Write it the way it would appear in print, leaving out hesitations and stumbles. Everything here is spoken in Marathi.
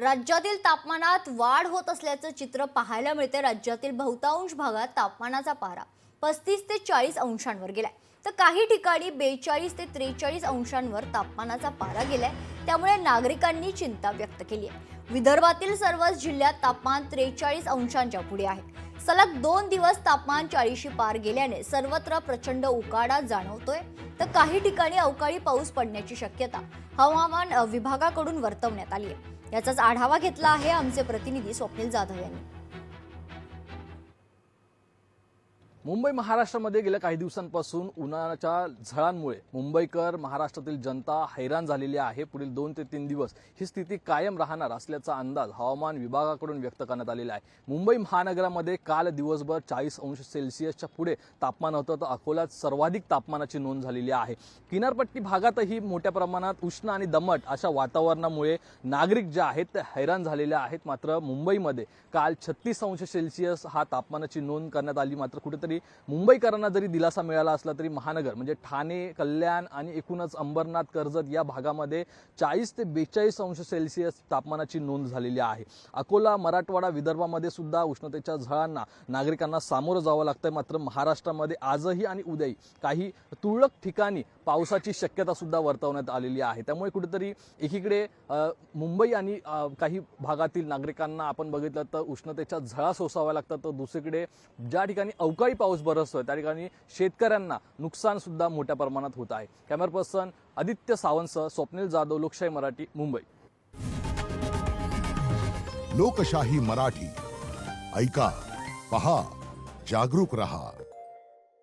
राज्यातील तापमानात वाढ होत असल्याचं चित्र पाहायला मिळते। राज्यातील बहुतांश भागात तापमानाचा पारा 35 ते 40 अंशांवर गेलाय, तर काही ठिकाणी 42 ते 43 अंशांवर तापमानाचा पारा गेलाय। त्यामुळे नागरिकांनी चिंता व्यक्त केली आहे। विदर्भातील सर्वच जिल्ह्यात तापमान 43 अंशांच्या पुढे आहे। सलग 2 दिवस तापमान 40शी पार गेल्याने सर्वत्र प्रचंड उकाडा जाणवतोय, तर काही ठिकाणी अवकाळी पाऊस पडण्याची शक्यता हवामान विभागाकडून वर्तवण्यात आली आहे। याचाच आढावा घेतला आहे आमचे प्रतिनिधी स्वप्नील जाधव यांनी। मुंबई महाराष्ट्रामध्ये गेल्या काही दिवसांपासून उन्हाच्या झळांमुळे मुंबईकर, महाराष्ट्रातील जनता हैराण झालेली आहे। पुढील 2 ते 3 दिवस ही स्थिती कायम राहणार असल्याचा अंदाज हवामान विभागाकडून व्यक्त करण्यात आलेला आहे। मुंबई महानगरामध्ये काल दिवसभर 40 अंश सेल्सिअसच्या पुढे तापमान होतं, तर अकोल्यात सर्वाधिक तापमानाची नोंद झालेली आहे। किनारपट्टी भागातही मोठ्या प्रमाणात उष्ण आणि दमट अशा वातावरणामुळे नागरिक जे आहेत ते हैराण झालेले आहेत। मात्र मुंबईमध्ये काल 36 अंश सेल्सिअस हा तापमानाची नोंद करण्यात आली। मात्र कुठेतरी मुंबईकरांना जरी दिलासा मिळाला असला तरी महानगर म्हणजे ठाणे, कल्याण आणि एकूणच अंबरनाथ, कर्जत या भागामध्ये 40 ते 42 अंश सेल्सिअस तापमानाची नोंद झालेली आहे। अकोला, मराठवाडा, विदर्भामध्ये सुद्धा उष्णतेच्या झळांना नागरिकांना सामोरं जावं लागतंय। मात्र महाराष्ट्रामध्ये आजही आणि उद्याही काही तुरळक ठिकाणी पावसाची शक्यता सुद्धा वर्तवण्यात आलेली आहे। त्यामुळे कुठेतरी एकीकडे मुंबई आणि काही भागातील नागरिकांना आपण बघितलं तर उष्णतेच्या झळा सोसाव्या लागतात, तर दुसरीकडे ज्या ठिकाणी अवकाळी पाऊस बरसतोय त्या ठिकाणी शेतकऱ्यांना नुकसान सुद्धा मोठ्या प्रमाणात होत आहे। कॅमेरा पर्सन आदित्य सावंतसह स्वप्नील जाधव, लोकशाही मराठी, मुंबई। लोकशाही मराठी ऐका, पहा, जागरूक रहा।